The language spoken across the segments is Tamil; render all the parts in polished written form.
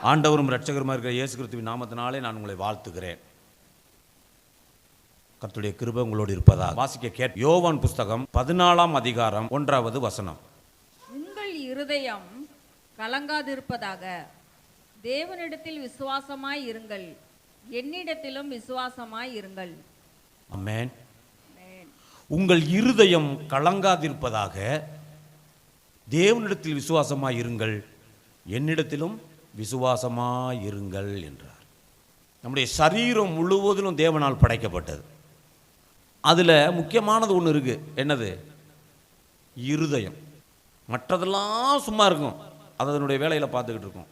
ஆண்டவரும் இரட்சகருமா இருக்கிற இயேசு கிறிஸ்துவின் நாமத்தினாலே நான் உங்களை வாழ்த்துகிறேன். கர்த்தருடைய கிருபை உங்களோடு இருப்பதாக. வாசிக்க யோவான் புஸ்தகம் 14ஆம் அதிகாரம் 1வது வசனம். உங்கள் இருதயம் கலங்காதிருப்பதாக, தேவனிடத்தில் விசுவாசமாய் இருங்கள், என்னிடத்திலும் விசுவாசமாய் இருங்கள். ஆமென். உங்கள் இருதயம் கலங்காதிருப்பதாக, தேவனிடத்தில் விசுவாசமாய் இருங்கள், என்னிடத்திலும் விசுவாசமாயிருங்கள் என்றார். நம்முடைய சரீரம் முழுவதிலும் தேவனால் படைக்கப்பட்டது. அதில் முக்கியமானது ஒன்று இருக்குது. என்னது? இருதயம். மற்றதெல்லாம் சும்மா இருக்கும், அதனுடைய வேலையில் பார்த்துக்கிட்டு இருக்கும்.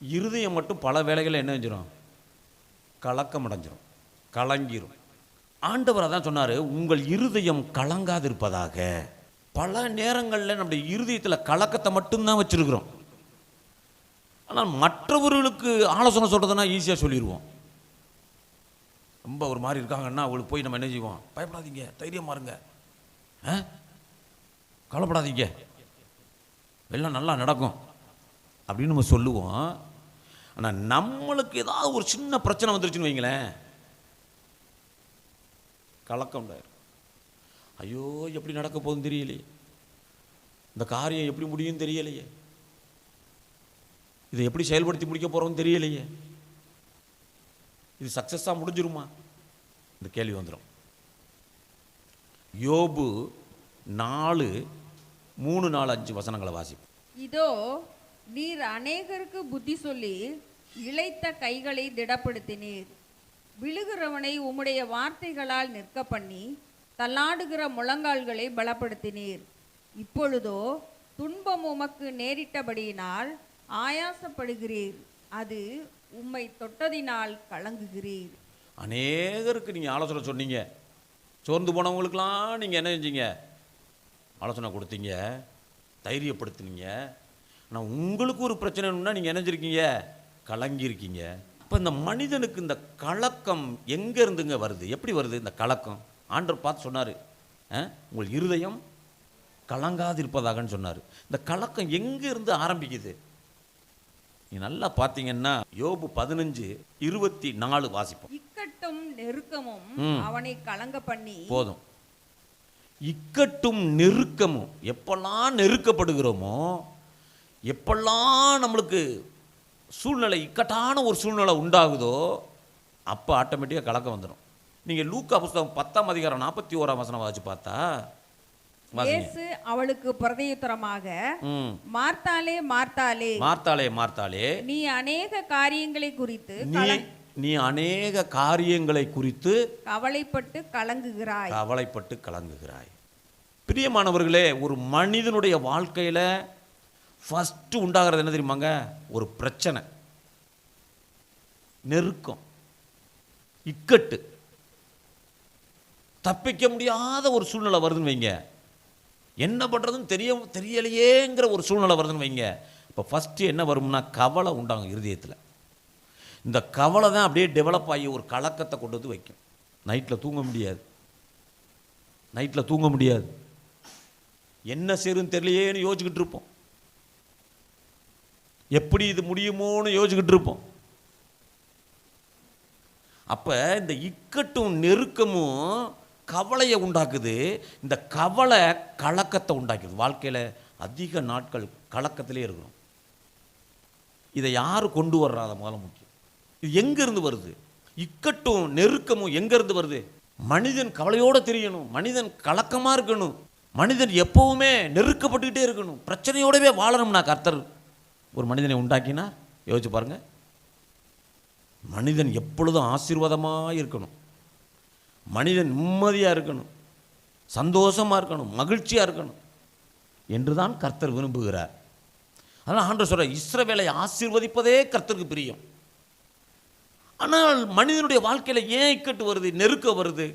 இருதயம் மட்டும் பல வேலைகளில் என்ன செஞ்சிடும்? கலக்கம் அடைஞ்சிரும், கலங்கிரும். ஆண்டவர் அதான் சொன்னார், உங்கள் இருதயம் கலங்காதிருப்பதாக. பல நேரங்களில் நம்முடைய இருதயத்தில் கலக்கத்தை மட்டும்தான் வச்சுருக்கிறோம். ஆனால் மற்றவர்களுக்கு ஆலோசனை சொல்கிறதுனா ஈஸியாக சொல்லிடுவோம். ரொம்ப ஒரு மாதிரி இருக்காங்கன்னா அவங்களுக்கு போய் நம்ம என்ன செய்வோம்? பயப்படாதீங்க, தைரியமாக இருங்க, கவலைப்படாதீங்க, எல்லாம் நல்லா நடக்கும் அப்படின்னு நம்ம சொல்லுவோம். ஆனால் நம்மளுக்கு ஏதாவது ஒரு சின்ன பிரச்சனை வந்துருச்சுன்னு வைங்களேன், கலக்கம் உண்டாயிரும். ஐயோ, எப்படி நடக்க போகுதுன்னு தெரியலையே, இந்த காரியம் எப்படி முடியும்னு தெரியலையே, இதை எப்படி செயல்படுத்தி முடிக்க போகிறோம்னு தெரியலையே, இது சக்ஸஸாக முடிஞ்சிருமா, இந்த கேள்வி வந்துடும். யோபு 4:3-4-5 வசனங்களை வாசிப்போம். இதோ, நீர் அநேகருக்கு புத்தி சொல்லி இளைத்த கைகளை திடப்படுத்தினீர், விழுகிறவனை உம்முடைய வார்த்தைகளால் நிற்க பண்ணி தள்ளாடுகிற முழங்கால்களை பலப்படுத்தினீர். இப்பொழுதோ துன்பம் உமக்கு நேரிட்டபடியினால் ஆயாசப்படுகிறீர், அது உம்மை தொட்டதினால் கலங்குகிறீர். அநேகருக்கு நீங்கள் ஆலோசனை சொன்னீங்க, சோர்ந்து போனவங்களுக்கெல்லாம் நீங்கள் என்ன செஞ்சீங்க? ஆலோசனை கொடுத்தீங்க, தைரியப்படுத்தினீங்க. ஆனால் உங்களுக்கு ஒரு பிரச்சனைன்னா நீங்கள் என்ன செஞ்சிருக்கீங்க? கலங்கியிருக்கீங்க. இப்போ இந்த மனிதனுக்கு இந்த கலக்கம் எங்கே இருந்துங்க வருது? எப்படி வருது இந்த கலக்கம்? ஆண்டவர் பார்த்து சொன்னார், உங்கள் இருதயம் கலங்காதிருப்பதாகன்னு சொன்னார். இந்த கலக்கம் எங்கே இருந்து ஆரம்பிக்குது? நீ நல்லா பார்த்தீங்கன்னா யோபு 15:24 வாசிப்போம். இக்கட்டும் நெருக்கமும் அவனை கலங்க பண்ணி. போதும். இக்கட்டும் நெருக்கமும், எப்பெல்லாம் நெருக்கப்படுகிறோமோ, எப்பெல்லாம் நம்மளுக்கு சூழ்நிலை இக்கட்டான ஒரு சூழ்நிலை உண்டாகுதோ, அப்போ ஆட்டோமேட்டிக்காக கலக்கம் வந்துடும். நீங்கள் லூக்கா புஸ்தகம் 10ஆம் அதிகாரம் 41ஆம் வசனம் வாசிச்சு பார்த்தா, இயேசு அவளுக்கு பிரதியுத்தரமாக, மார்த்தாளே மார்த்தாளே, மார்த்தாளே மார்த்தாளே, நீ அநேக காரியங்களை குறித்து கவலைப்பட்டு கலங்குகிறாய். பிரியமானவர்களே, ஒரு மனிதனுடைய வாழ்க்கையில் ஃபர்ஸ்ட் உண்டாகிறது என்ன தெரியுமாங்க? ஒரு பிரச்சனை, நெருக்கம், இக்கட்டு, தப்பிக்க முடியாத ஒரு சூழ்நிலை வருதுன்னு வைங்க. என்ன பண்ணுறதுன்னு தெரியலையேங்கிற ஒரு சூழ்நிலை வருதுன்னு வைங்க. இப்போ ஃபஸ்ட்டு என்ன வரும்னா கவலை உண்டாகும் இருதயத்தில். இந்த கவலை தான் அப்படியே டெவலப் ஆகி ஒரு கலக்கத்தை கொண்டு வந்து வைக்கும். நைட்டில் தூங்க முடியாது, என்ன செய்யணும்னு தெரியலையேன்னு யோசிச்சுக்கிட்டு இருப்போம், எப்படி இது முடியுமோன்னு யோசிச்சுக்கிட்டு இருப்போம். அப்போ இந்த இக்கட்டும் நெருக்கமும் கவலையை உண்டாக்குது. இந்த கவலை கலக்கத்தை உண்டாக்குது. வாழ்க்கையில் அதிக நாட்கள் கலக்கத்திலே இருக்கணும். இதை யார் கொண்டு வர்றா? அதை முதல்ல முக்கியம். இது எங்கேருந்து வருது? இக்கட்டும் நெருக்கமும் எங்கேருந்து வருது? மனிதன் கவலையோடு தெரியணும், மனிதன் கலக்கமாக இருக்கணும், மனிதன் எப்போவுமே நெருக்கப்பட்டுக்கிட்டே இருக்கணும், பிரச்சனையோடவே வாழணும்னா கர்த்தர் ஒரு மனிதனை உண்டாக்கினா யோசிச்சு பாருங்க. மனிதன் எப்பொழுதும் ஆசீர்வாதமாக இருக்கணும், மனிதன் நிம்மதியாக இருக்கணும், சந்தோஷமாக இருக்கணும், மகிழ்ச்சியாக இருக்கணும் என்று தான் கர்த்தர் விரும்புகிறார். அதனால் ஆண்டவர் சொல்கிறார், இஸ்ரவேலை ஆசீர்வதிப்பதே கர்த்தருக்கு பிரியம். ஆனால் மனிதனுடைய வாழ்க்கையில் ஏன் இக்கட்டு வருது, நெருக்க வருது,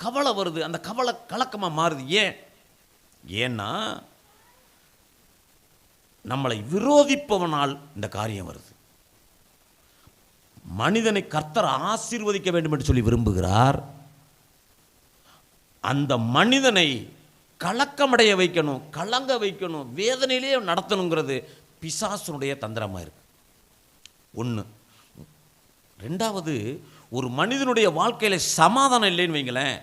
கவலை வருது, அந்த கவலை கலக்கமாக மாறுது. ஏன்னா நம்மளை விரோதிப்பவனால் இந்த காரியம் வருது. மனிதனை கர்த்தர் ஆசீர்வதிக்க வேண்டும் என்று சொல்லி விரும்புகிறார். அந்த மனிதனை கலக்கமடைய வைக்கணும், கலங்க வைக்கணும், வேதனையிலே நடத்தணுங்கிறது பிசாசுனுடைய தந்திரமாக இருக்கு. ஒன்று. ரெண்டாவது, ஒரு மனிதனுடைய வாழ்க்கையில் சமாதானம் இல்லைன்னு வைங்களேன்,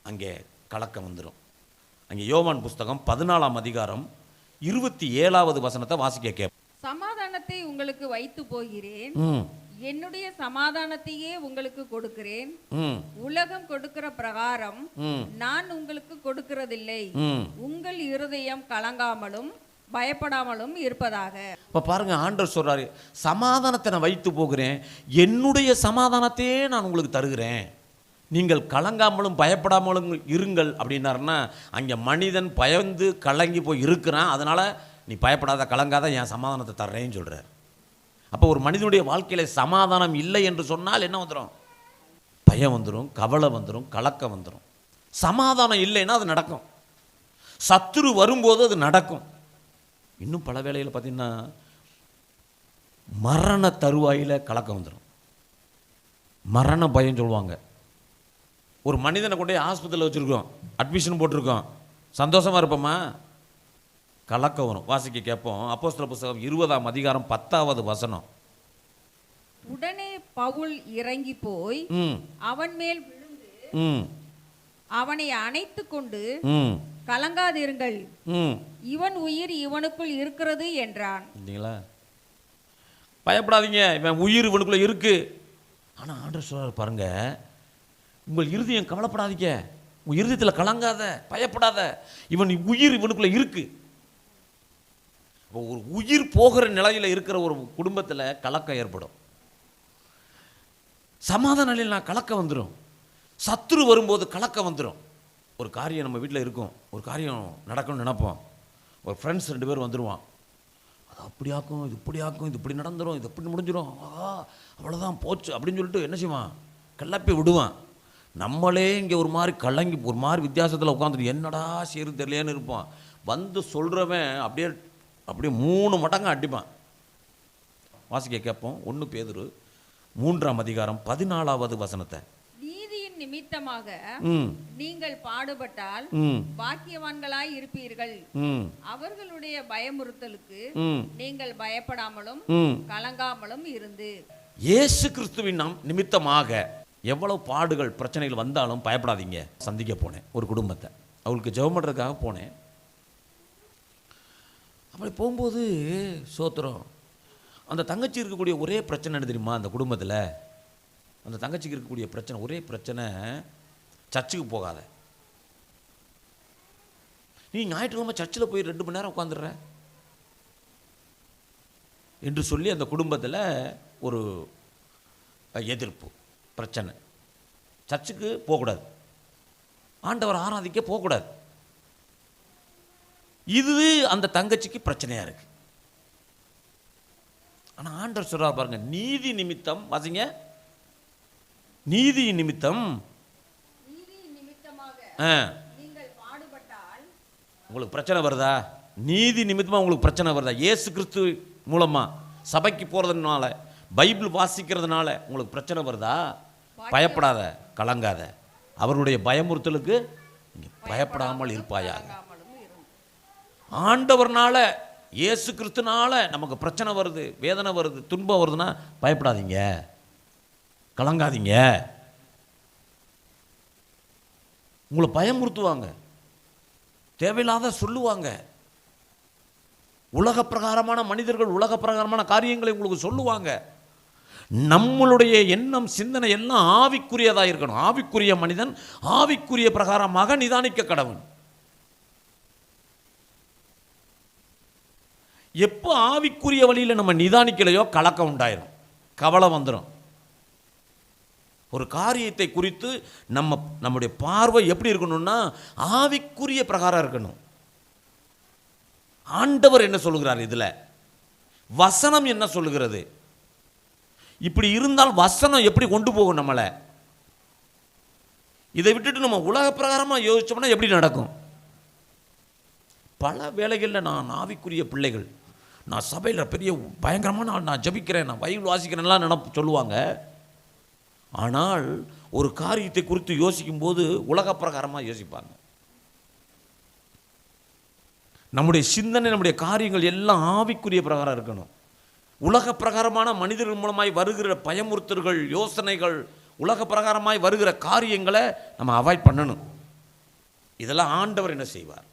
அங்கே கலக்கம் வந்துடும். அங்கே யோவான் புஸ்தகம் 14ஆம் அதிகாரம் 27வது வசனத்தை வாசிக்க கேட்போம். சமாதானத்தை உங்களுக்கு வைத்து போகிறேன், என்னுடைய சமாதானத்தையே உங்களுக்கு கொடுக்கிறேன். உலகம் கொடுக்கிற பிரகாரம் நான் உங்களுக்கு கொடுக்கிறதில்லை. உங்கள் இருதயம் கலங்காமலும் பயப்படாமலும் இருப்பதாக. இப்போ பாருங்க, ஆண்டவர் சொல்றாரு, சமாதானத்தை நான் வைத்து போகிறேன், என்னுடைய சமாதானத்தையே நான் உங்களுக்கு தருகிறேன், நீங்கள் கலங்காமலும் பயப்படாமலும் இருங்கள் அப்படின்னாருன்னா, அங்கே மனிதன் பயந்து கலங்கி போய் இருக்கிறான். அதனால் நீ பயப்படாத, கலங்காத, என் சமாதானத்தை தர்றேன்னு சொல்கிறார். அப்போ ஒரு மனிதனுடைய வாழ்க்கையில் சமாதானம் இல்லை என்று சொன்னால் என்ன வந்துடும்? பயம் வந்துடும், கவலை வந்துடும், கலக்கம் வந்துடும். சமாதானம் இல்லைன்னா அது நடக்கும். சத்துரு வரும்போது அது நடக்கும். இன்னும் பல வேளையில் பார்த்திங்கன்னா மரண தருவாயில் கலக்கம் வந்துடும். மரண பயம் சொல்லுவாங்க. ஒரு மனிதனை கொண்டு போய் ஆஸ்பத்திரியில் வச்சுருக்கோம், அட்மிஷன் போட்டிருக்கோம், சந்தோஷமாக இருப்போமா? கலக்கம் வரும். வாசிக்க கேட்போம். அப்போஸ்தலர் புஸ்தகம் 20ஆம் அதிகாரம் 10வது வசனம். உடனே பவுல் இறங்கி போய் அவன் மேல் விழுந்து அவனை அணைத்து கொண்டு, கலங்காதிருங்கள், இவன் உயிர் இவனுக்குள் இருக்கிறது என்றான். இல்லைங்களா? பயப்படாதீங்க, இவன் உயிர் இவனுக்குள்ள இருக்கு. ஆனால் ஆண்டவர் சொல்றார் பாருங்க, உங்கள் இருதயம் கவலைப்படாதீங்க, உங்கள் இருதயத்தில் கலங்காத, பயப்படாத, இவன் உயிர் இவனுக்குள்ள இருக்கு. ஒரு உயிர் போகிற நிலையில் இருக்கிற ஒரு குடும்பத்தில் கலக்கம் ஏற்படும். சமாதான நிலையில் கலக்கம் வந்துடும். சத்துரு வரும்போது கலக்கம் வந்துடும். ஒரு காரியம் நம்ம வீட்டில் இருக்கும், ஒரு காரியம் நடக்கணும்னு நினைப்போம், ஒரு ஃப்ரெண்ட்ஸ் 2 பேர் வந்துடுவான், அது அப்படியாக்கும், இது இப்படியாக்கும், இது இப்படி நடந்துடும், இது இப்படி முடிஞ்சிடும், அவ்வளோதான் போச்சு அப்படின்னு சொல்லிட்டு என்ன செய்வான்? கிளப்பி விடுவான். நம்மளே இங்கே ஒரு மாதிரி கலங்கி ஒரு மாதிரி வித்தியாசத்தில் உட்காந்துட்டு என்னடா செய்யறது தெரியலேன்னு இருப்போம். வந்து சொல்கிறவன் அப்படியே 3 மடங்கு அடிப்பான். வாசிக்க கேட்போம். 1 பேதுரு 3ஆம் அதிகாரம் 14வது வசனத்தை. நீதியின் நிமித்தமாக நீங்கள் பாடுபட்டால் பாக்கியவான்களாய் இருப்பீர்கள். அவர்களுடைய பயமுறுத்தலுக்கு நீங்கள் பயப்படாமலும் கலங்காமலும் இருந்து. இயேசு கிறிஸ்துவின் நிமித்தமாக எவ்வளவு பாடுகள் பிரச்சனைகள் வந்தாலும் பயப்படாதீங்க. சந்திக்க போனேன் ஒரு குடும்பத்தை, அவங்களுக்கு ஜெபம் பண்ணுறதுக்காக போனேன். அப்படி போகும்போது சோத்திரம், அந்த தங்கச்சி இருக்கக்கூடிய ஒரே பிரச்சனை என்ன தெரியுமா? அந்த குடும்பத்தில் அந்த தங்கச்சிக்கு இருக்கக்கூடிய பிரச்சனை, ஒரே பிரச்சனை, சர்ச்சுக்கு போகாத. நீ ஞாயிற்றுக்கிழமை சர்ச்சில் போய் 2 மணி நேரம் உட்காந்துடுற என்று சொல்லி அந்த குடும்பத்தில் ஒரு எதிர்ப்பு, பிரச்சனை. சர்ச்சுக்கு போகக்கூடாது, ஆண்டவர் ஆராதிக்க போகக்கூடாது. இது அந்த தங்கச்சிக்கு பிரச்சனையாக இருக்கு. ஆனால் ஆண்டவர் சொல்றார் பாருங்க, நீதி நிமித்தம், வாசிங்க, நீதி நிமித்தம் உங்களுக்கு பிரச்சனை வருதா? நீதி நிமித்தமாக உங்களுக்கு பிரச்சனை வருதா? இயேசு கிறிஸ்து மூலமாக சபைக்கு போகிறதுனால, பைபிள் வாசிக்கிறதுனால உங்களுக்கு பிரச்சனை வருதா? பயப்படாத, கலங்காத, அவருடைய பயமுறுத்தலுக்கு பயப்படாமல் இருப்பாயாக. ஆண்டவர்னால, இயேசு கிறிஸ்துனால நமக்கு பிரச்சனை வருது, வேதனை வருது, துன்பம் வருதுன்னா பயப்படாதீங்க, கலங்காதீங்க. உங்களை பயமுறுத்துவாங்க, தேவையில்லாத சொல்லுவாங்க, உலக பிரகாரமான மனிதர்கள் உலக பிரகாரமான காரியங்களை உங்களுக்கு சொல்லுவாங்க. நம்மளுடைய எண்ணம் சிந்தனை எல்லாம் ஆவிக்குரியதாக இருக்கணும். ஆவிக்குரிய மனிதன் ஆவிக்குரிய பிரகாரமாக நிதானிக்க கடவன். எப்போ ஆவிக்குரிய வழியில் நம்ம நிதானிக்கலையோ கலக்கம் உண்டாயிரும், கவலை வந்துடும். ஒரு காரியத்தை குறித்து நம்முடைய பார்வை எப்படி இருக்கணும்னா ஆவிக்குரிய பிரகாரம் இருக்கணும். ஆண்டவர் என்ன சொல்லுகிறார், இதில் வசனம் என்ன சொல்லுகிறது, இப்படி இருந்தால் வசனம் எப்படி கொண்டு போகும் நம்மளை. இதை விட்டுட்டு நம்ம உலக பிரகாரமாக யோசிச்சோம்னா எப்படி நடக்கும்? பல வேளைகளில் நான் ஆவிக்குரிய பிள்ளைகள், நான் சபையில் பெரிய பயங்கரமான ஆள், நான் ஜபிக்கிறேன், நான் பைபிள் வாசிக்கிறேன்லாம் சொல்லுவாங்க. ஆனால் ஒரு காரியத்தை குறித்து யோசிக்கும் போது உலக பிரகாரமாக யோசிப்பாங்க. நம்முடைய சிந்தனை, நம்முடைய காரியங்கள் எல்லாம் ஆவிக்குரிய பிரகாரம் இருக்கணும். உலக பிரகாரமான மனிதர்கள் மூலமாய் வருகிற பயமுறுத்தல்கள், யோசனைகள், உலக பிரகாரமாய் வருகிற காரியங்களை நம்ம அவாய்ட் பண்ணணும். இதெல்லாம் ஆண்டவர் என்ன செய்வார்?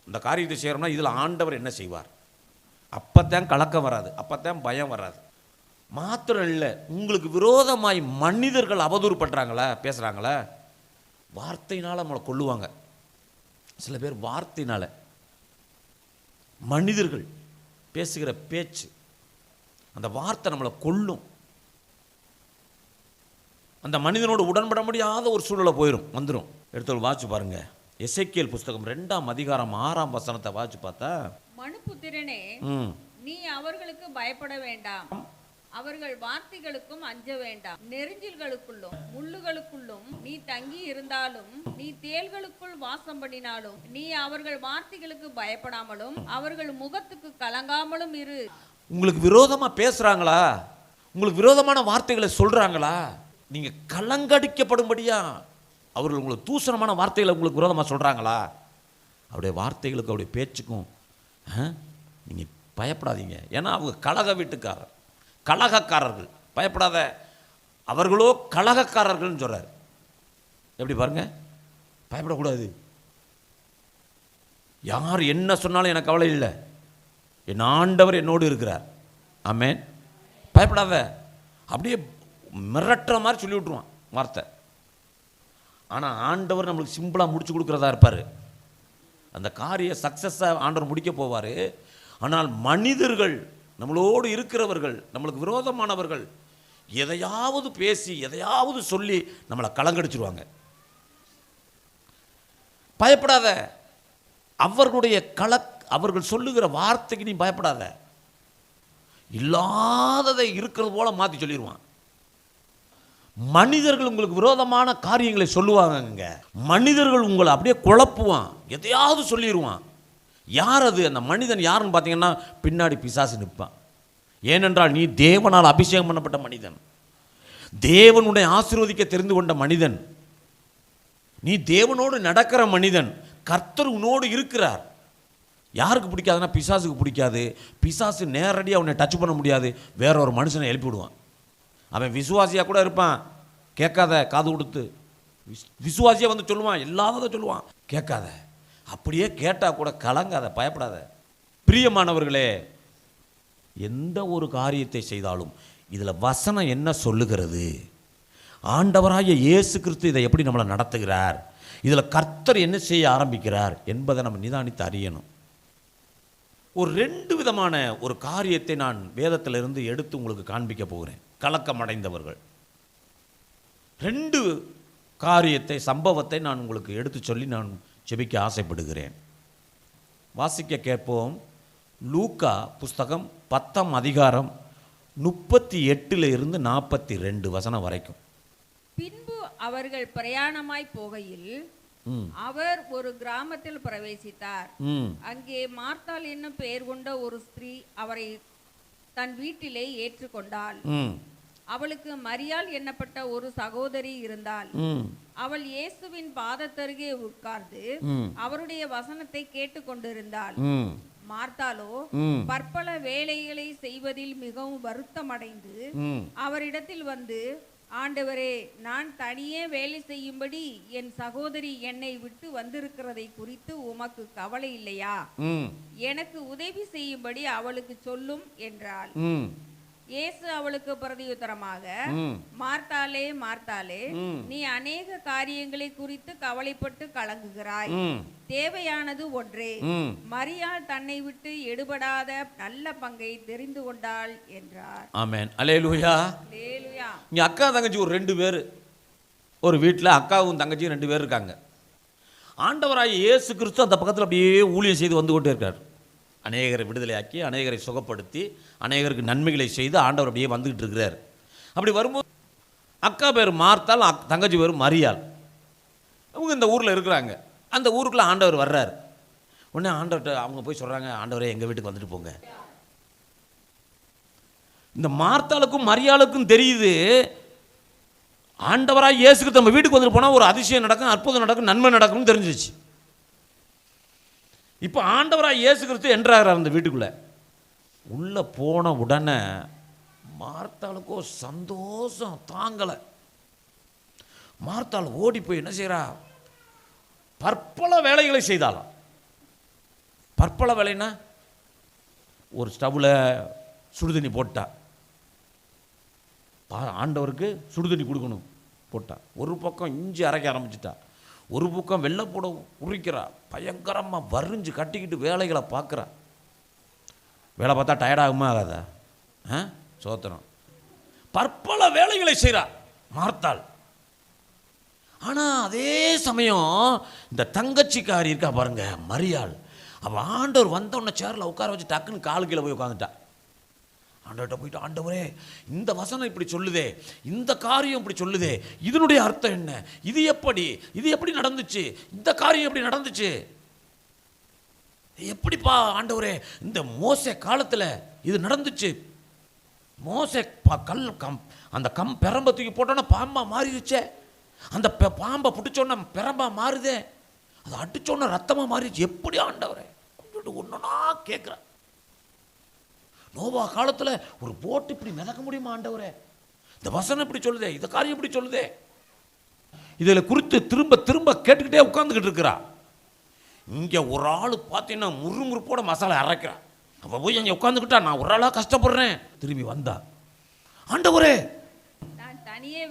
இந்த காரியத்தை செய்கிறோம்னா இதில் ஆண்டவர் என்ன செய்வார்? அப்போத்தான் கலக்கம் வராது, அப்போத்தான் பயம் வராது. மாத்திரம் இல்லை, உங்களுக்கு விரோதமாய் மனிதர்கள் அவதூறு பண்ணுறாங்களா, பேசுகிறாங்களா, வார்த்தையினால் நம்மளை கொல்லுவாங்க. சில பேர் வார்த்தையினால், மனிதர்கள் பேசுகிற பேச்சு, அந்த வார்த்தை நம்மளை கொல்லும். அந்த மனிதனோடு உடன்பட முடியாத ஒரு சூழலை வந்துடும். எடுத்து வாசிச்சு பாருங்க, எசேக்கியேல் புஸ்தகம் 2ஆம் அதிகாரம் 6ஆம் வசனத்தை வாசிச்சு பார்த்தா, மனுபுத்திரனே, நீ அவர்களுக்கு பயப்பட வேண்டாம், அவர்கள் வார்த்தைகளுக்கும் அஞ்ச வேண்டாம். நெரிஞ்சில்களுக்குள்ளும் முள்ளுகளுக்குள்ளும் நீ தங்கி இருந்தாலும், நீ தேள்களுக்குள் வாசம் பண்ணினாலும், நீ அவர்கள் வார்த்தைகளுக்கு பயப்படாமலும் அவர்கள் முகத்துக்கு கலங்காமலும் இரு. உங்களுக்கு விரோதமாக பேசுகிறாங்களா, உங்களுக்கு விரோதமான வார்த்தைகளை சொல்கிறாங்களா, நீங்கள் கலங்கடிக்கப்படும்படியா அவர்கள் உங்களுக்கு தூசணமான வார்த்தைகளை உங்களுக்கு விரோதமாக சொல்கிறாங்களா, அவருடைய வார்த்தைகளுக்கு அவருடைய பேச்சுக்கும் நீங்கள் பயப்படாதீங்க. ஏன்னா அவங்க கலக வீட்டுக்காரர், கலகக்காரர்கள். பயப்படாத, அவர்களோ கலகக்காரர்கள்னு சொல்கிறார். எப்படி பாருங்க, பயப்படக்கூடாது. யார் என்ன சொன்னாலும் எனக்கு கவலை இல்லை, என் ஆண்டவர் என்னோடு இருக்கிறார். ஆமென். பயப்படாத, அப்படியே மிரட்டுற மாதிரி சொல்லி விட்டுருவான் வார்த்தை. ஆனால் ஆண்டவர் நம்மளுக்கு சிம்பிளாக முடிச்சு கொடுக்குறதா இருப்பார். அந்த காரிய சக்ஸஸாக ஆண்டவர் முடிக்க போவார். ஆனால் மனிதர்கள், நம்மளோடு இருக்கிறவர்கள், நம்மளுக்கு விரோதமானவர்கள் எதையாவது பேசி எதையாவது சொல்லி நம்மளை கலங்கடிச்சிருவாங்க. பயப்படாத, அவர்களுடைய அவர்கள் சொல்லுகிற வார்த்தைக்கு நீ பயப்படாத. இல்லாததை இருக்கிறது போல மாற்றி சொல்லிடுவான். மனிதர்கள் உங்களுக்கு விரோதமான காரியங்களை சொல்லுவாங்க. மனிதர்கள் உங்களை அப்படியே குழப்புவான், எதையாவது சொல்லிடுவான். யார் அது? அந்த மனிதன் யாருன்னு பார்த்தீங்கன்னா பின்னாடி பிசாசு நிற்பான். ஏனென்றால் நீ தேவனால் அபிஷேகம் பண்ணப்பட்ட மனிதன், தேவனுடைய ஆசீர்வதிக்க தெரிந்து கொண்ட மனிதன், நீ தேவனோடு நடக்கிற மனிதன், கர்த்தர் உன்னோடு இருக்கிறார். யாருக்கு பிடிக்காதுன்னா பிசாசுக்கு பிடிக்காது. பிசாசு நேரடியாக அவனை டச் பண்ண முடியாது, வேற ஒரு மனுஷனை எழுப்பி விடுவான். அவன் விசுவாசியாக கூட இருப்பான், கேட்காத காது கொடுத்து விசுவாசியாக வந்து சொல்லுவான், எல்லாததை சொல்லுவான், கேட்காத. அப்படியே கேட்டால் கூட கலங்காத, பயப்படாத. பிரியமானவர்களே, எந்த ஒரு காரியத்தை செய்தாலும் இதில் வசனம் என்ன சொல்லுகிறது, ஆண்டவராகிய இயேசு கிறிஸ்து இதை எப்படி நம்மளை நடத்துகிறார், இதில் கர்த்தர் என்ன செய்ய ஆரம்பிக்கிறார் என்பதை நம்ம நிதானித்து அறியணும். ஒரு 2 விதமான ஒரு காரியத்தை நான் வேதத்திலிருந்து எடுத்து உங்களுக்கு காண்பிக்க போகிறேன். கலக்கம் அடைந்தவர்கள் 2 காரியத்தை, சம்பவத்தை நான் உங்களுக்கு எடுத்து சொல்லி நான் ஜெபிக்க ஆசைப்படுகிறேன். வாசிக்க கேட்போம். லூக்கா புஸ்தகம் 10ஆம் அதிகாரம் 38 - 42 வசனம் வரைக்கும். பின்பு அவர்கள் பிரயாணமாய் போகையில் அவர் ஒரு கிராமத்தில் பிரவேசித்தார். அங்கே மார்த்தாள் என்னும் பெயர் கொண்ட ஒரு ஸ்திரீ அவரை தன் வீட்டிலே ஏற்றுக்கொண்டாள். அவளுக்கு மரியாள் என்னப்பட்ட ஒரு சகோதரி இருந்தாள். அவள் இயேசுவின் பாதத்தருகே உட்கார்ந்து அவருடைய வசனத்தை கேட்டு கொண்டிருந்தாள். மார்த்தாளோ பற்பல வேலைகளை செய்வதில் மிகவும் வருத்தமடைந்து அவரிடத்தில் வந்து, ஆண்டவரே, நான் தனியே வேலை செய்யும்படி என் சகோதரி என்னை விட்டு வந்திருக்கிறதை குறித்து உமக்கு கவலை இல்லையா? எனக்கு உதவி செய்யும்படி அவளுக்கு சொல்லும் என்றாள். இயேசு அவளுக்கு பிரதியுத்தரமாக, மார்த்தாளே, மார்த்தாளே, நீ அநேக காரியங்களை குறித்து கவலைப்பட்டு கலங்குகிறாய். தேவையானது ஒன்றே. மரியாள் தன்னை விட்டு எடுபடாத நல்ல பங்கை தெரிந்து கொண்டாள் என்றார். ஆமென். அல்லேலூயா. அல்லேலூயா. இங்க அக்கா தங்கச்சி ஒரு 2 பேர் ஒரு வீட்டில் அக்காவும் தங்கச்சியும் 2 பேர் இருக்காங்க. ஆண்டவராகிய இயேசு கிறிஸ்து அந்த பக்கத்தில் அப்படியே ஊழியம் செய்து வந்து கொண்டே இருக்கார். அநேகரை விடுதலையாக்கி, அநேகரை சுகப்படுத்தி, அநேகருக்கு நன்மைகளை செய்து ஆண்டவர் அப்படியே வந்துக்கிட்டு இருக்கிறார். அப்படி வரும்போது அக்கா பேர் மார்த்தாள், தங்கச்சி பேர் மரியாள். அவங்க இந்த ஊரில் இருக்கிறாங்க. அந்த ஊருக்குள்ளே ஆண்டவர் வர்றார். உடனே ஆண்டவர்கிட்ட அவங்க போய் சொல்கிறாங்க, ஆண்டவரே எங்கள் வீட்டுக்கு வந்துட்டு போங்க. இந்த மார்த்தாளுக்கும் மரியாளுக்கும் தெரியுது, ஆண்டவராக இயேசுக்கு நம்ம வீட்டுக்கு வந்துட்டு போனால் ஒரு அதிசயம் நடக்கும், அற்புதம் நடக்கும், நன்மை நடக்கும்னு தெரிஞ்சிச்சு. இப்போ ஆண்டவராக இயேசு கிறிஸ்து என்றார் அந்த வீட்டுக்குள்ளே. உள்ளே போன உடனே மார்த்தாளுக்கோ சந்தோஷம் தாங்கலை. மார்த்தாள் ஓடி போய் என்ன செய்கிறா, பற்பல வேலைகளை செய்தாலாம். பற்பல வேலைன்னா, ஒரு ஸ்டவ்வில் சுடுதண்ணி போட்டா, ஆண்டவருக்கு சுடுதண்ணி கொடுக்கணும் போட்டா, ஒரு பக்கம் இஞ்சி அரைக்க ஆரம்பிச்சிட்டா, ஒரு பக்கம் வெள்ளைப்பூட உரிக்கிறா, பயங்கரமாக வரிஞ்சு கட்டிக்கிட்டு வேலைகளை பார்க்குறா. வேலை பார்த்தா டயர்டாகுமா ஆகாதா? சோத்திரம். பற்பல வேலைகளை செய்கிறா மார்த்தாள். ஆனால் அதே சமயம் இந்த தங்கச்சிக்காரி இருக்கா பாருங்க, மரியாள், அவள் ஆண்டவர் வந்தோடனே சேரில் உட்கார வச்சு டக்குன்னு காலு கீழே போய் உட்காந்துட்டா. ஆண்டவர்கிட்ட போயிட்டு, ஆண்டவரே இந்த வசனம் இப்படி சொல்லுதே, இந்த காரியம் இப்படி சொல்லுதே, இதனுடைய அர்த்தம் என்ன, இது எப்படி நடந்துச்சு, இந்த காரியம் எப்படி நடந்துச்சு, எப்படிப்பா ஆண்டவரே, இந்த மோசே காலத்தில் இது நடந்துச்சு, மோசே அந்த பெரம்பை தூக்கி போட்டோன்னா பாம்பா மாறிடுச்சே, அந்த பாம்பை பிடிச்சோன்னா பெரம்பா மாறுதே, அதை அடிச்சோன்னா ரத்தமாக மாறிடுச்சு, எப்படி ஆண்டவரே ஒன்றுனா கேட்குறேன். நோவா காலத்தில் ஒரு போட்டு இப்படி மிதக்க முடியுமா ஆண்டவரே, இந்த வசனம் இப்படி சொல்லுதே, இந்த காரியம் இப்படி சொல்லுதே, இதில் குறித்து திரும்ப திரும்ப கேட்டுக்கிட்டே உட்காந்துக்கிட்டு இருக்கிறா. இங்கே ஒரு ஆள் பார்த்தீங்கன்னா முறுமுறுப்போட மசாலா அரைக்கிறான். அவள் போய் அங்கே உட்காந்துக்கிட்டா, நான் ஒரு ஆளாக கஷ்டப்படுறேன். திரும்பி வந்தா, ஆண்டவரே நான் தனியே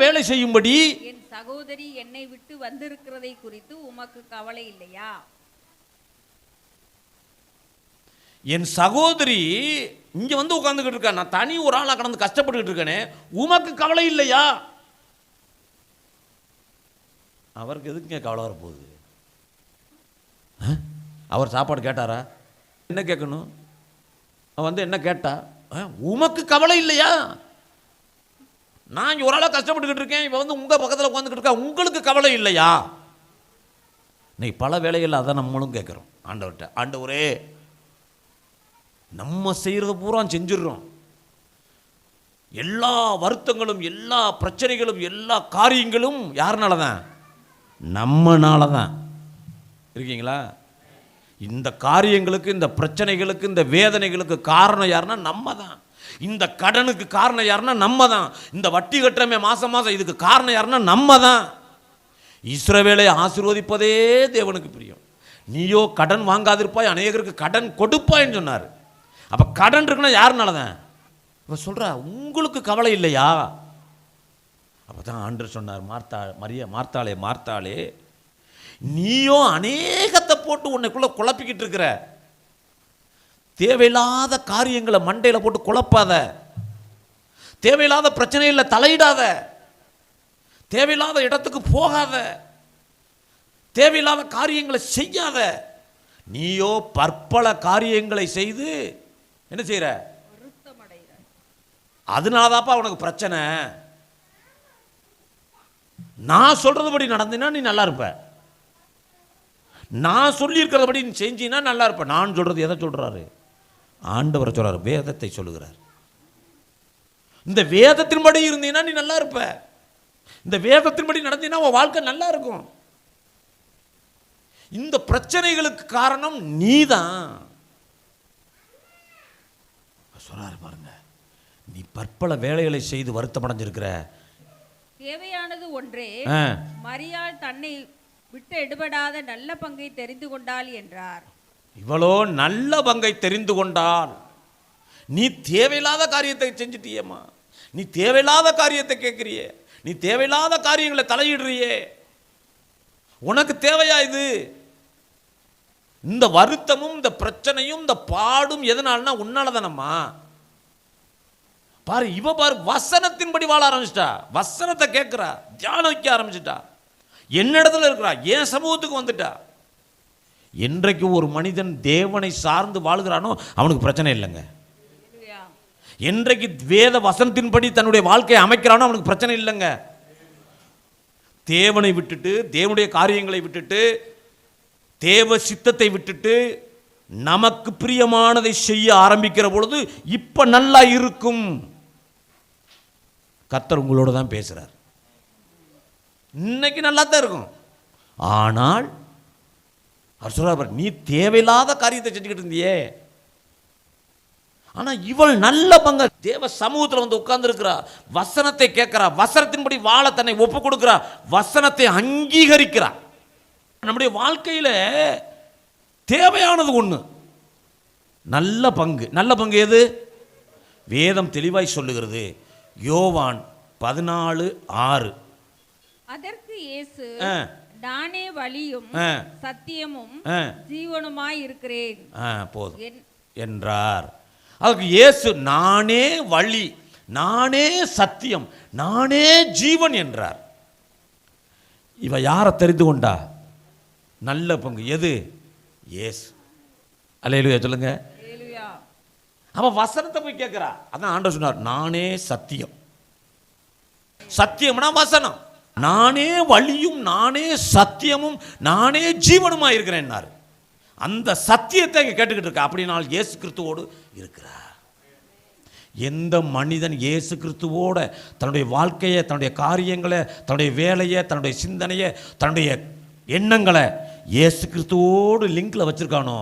வேலை செய்யும்படி என் சகோதரி என்னை விட்டு வந்திருக்கிறதை குறித்து உமக்கு கவலை இல்லையா? என் சகோதரி இங்க வந்து உட்கார்ந்துகிட்டு இருக்கா, நான் தனி ஒரு ஆளா கடந்து கஷ்டப்பட்டுக்கிட்டு இருக்கேனே, உமக்கு கவலை இல்லையா? அவருக்கு எதுக்குங்க கவலை வரப்போகுது? அவர் சாப்பாடு கேட்டாரா? என்ன கேட்கணும்? அவன் வந்து என்ன கேட்டா, உமக்கு கவலை இல்லையா? நான் இங்கே ஒரு ஆளாக கஷ்டப்பட்டுக்கிட்டு இருக்கேன், இவன் வந்து உங்கள் பக்கத்தில் உட்காந்துக்கிட்டு இருக்கா, உங்களுக்கு கவலை இல்லையா? நீ பல வேலைகள் அதை நம்மளும் கேட்குறோம் ஆண்டவர்கிட்ட. ஆண்டவரே நம்ம செய்கிறத பூரா செஞ்சிடறோம், எல்லா வருத்தங்களும் எல்லா பிரச்சனைகளும் எல்லா காரியங்களும் யாருனால தான்? நம்மனால தான். இருக்கீங்களா? இந்த காரியங்களுக்கு, இந்த பிரச்சனைகளுக்கு, இந்த வேதனைகளுக்கு காரணம் யாருன்னா நம்ம தான். இந்த கடனுக்கு காரணம் யாருன்னா நம்ம தான். இந்த வட்டி கட்டுறமே மாசம் மாசம், இதுக்கு காரணம் யாருன்னா நம்ம தான். இஸ்ரவேலை ஆசீர்வதிப்பதே தேவனுக்கு பிரியம். நீயோ கடன் வாங்காதிருப்பாய், அநேகருக்கு கடன் கொடுப்பாய்ன்னு சொன்னார். அப்போ கடன் இருக்குன்னா யாருனால தான்? இப்போ சொல்கிறா, உங்களுக்கு கவலை இல்லையா? அப்போ தான் ஆண்டவர் சொன்னார், மார்த்தாளே நீயோ அநேகத்தை போட்டு உன்னைக்குள்ள குழப்பிக்கிட்டு இருக்கிற, தேவையில்லாத காரியங்களை மண்டையில் போட்டு குழப்பாத, தேவையில்லாத பிரச்சனையில் தலையிடாத, தேவையில்லாத இடத்துக்கு போகாத, தேவையில்லாத காரியங்களை செய்யாத. நீயோ பற்பல காரியங்களை செய்து என்ன செய்யற? அதனாலதாப்பா உனக்கு பிரச்சனை. நான் சொல்றதுபடி நடந்தீன்னா நீ நல்லா இருப்ப, நான் சொல்லி இருக்கிறபடி நீ செஞ்சீன்னா நல்லா இருப்ப. நான் சொல்றது எதை சொல்றாரு? ஆண்டவரை சொல்றாரு, வேதத்தை சொல்லுகிறார். இந்த வேதத்தின்படி இருந்தீங்கன்னா நீ நல்லா இருப்ப, இந்த வேதத்தின்படி நடந்தீங்கன்னா உன் வாழ்க்கை நல்லா இருக்கும். இந்த பிரச்சனைகளுக்கு காரணம் நீதான். சொல்றாரு பாருங்க, நீ பற்பல வேலைகளை செய்து வருத்தமடைஞ்சிருக்கிற. தேவையானது ஒன்றே, மரியாள் தன்னை விட்டு எடுபடாத நல்ல பங்கை தெரிந்து கொண்டாள் என்றார். இவளோ நல்ல பங்கை தெரிந்து கொண்டாள். நீ தேவையில்லாத காரியத்தை செஞ்சிட்டியேம்மா, நீ தேவையில்லாத காரியத்தை கேட்கிறியே, நீ தேவையில்லாத காரியங்களை தலையிடுறியே, உனக்கு தேவையா இது? இந்த வருத்தமும் இந்த பிரச்சனையும் இந்த பாடும் எதனால்னா உன்னால தானம்மா. பாரு, இவ பாரு, வசனத்தின்படி வாழ ஆரம்பிச்சிட்டா, வசனத்தை கேட்கிறா, தியானம் வைக்க ஆரம்பிச்சிட்டா, என்னிடத்துல இருக்கிறா, என் சமூகத்துக்கு வந்துட்டா. என்றைக்கு ஒரு மனிதன் தேவனை சார்ந்து வாழ்கிறானோ அவனுக்கு பிரச்சனை இல்லைங்க. என்றைக்கு வேத வசனத்தின்படி தன்னுடைய வாழ்க்கையை அமைக்கிறானோ அவனுக்கு பிரச்சனை இல்லைங்க. தேவனை விட்டுட்டு, தேவனுடைய காரியங்களை விட்டுட்டு, தேவ சித்தத்தை விட்டுட்டு நமக்கு பிரியமானதை செய்ய ஆரம்பிக்கிற பொழுது இப்ப நல்லா இருக்கும். கர்த்தர் உங்களோட தான் பேசுறார். இன்னைக்கு நல்லா தான் இருக்கும். ஆனால் அவர் சொல்றார், நீ தேவையில்லாத காரியத்தை செஞ்சுக்கிட்டு இருந்தியே. ஆனா இவள் நல்ல பங்க தேவ சமூகத்தில் வந்து உட்கார்ந்து இருக்கிறா, வசனத்தை கேட்கிறா, வசனத்தின்படி வாழ தன்னை ஒப்பு கொடுக்கிறா, வசனத்தை அங்கீகரிக்கிறா. நம்முடைய வாழ்க்கையில தேவையானது ஒண்ணு, நல்ல பங்கு. நல்ல பங்கு எது? வேதம் தெளிவாய் சொல்லுகிறது. யோவான் 14:6. அதற்கு இயேசு, நானே வழியும் சத்தியமும் ஜீவனுமாய் இருக்கிறேன் போதும் என்றார். அதுக்கு இயேசு நானே வழி, நானே சத்தியம், நானே ஜீவன் என்றார். இவ யாரை தெரிந்து கொண்டா? நல்ல பங்கு எது? இயேசு. அல்லேலூயா சொல்லுங்க. அவ வசனத்தை போய் கேட்கிறா. அதான் ஆண்டவர் சொன்னார், நானே சத்தியம். சத்தியம்னா வசனம். நானே வழியும், நானே சத்தியமும், நானே ஜீவனுமா இருக்கிறேன்னாரு. அந்த சத்தியத்தை இங்க கேட்டுக்கிட்டு இருக்கா. அப்படினால் இயேசு கிறிஸ்துவோடு இருக்கிறார். எந்த மனிதன் இயேசு கிறிஸ்துவோட தன்னுடைய வாழ்க்கையை, தன்னுடைய காரியங்களை, தன்னுடைய வேலையை, தன்னுடைய சிந்தனையை, தன்னுடைய எண்ணங்களை இயேசு கிறிஸ்துவோடு லிங்க்ல வச்சிருக்கானோ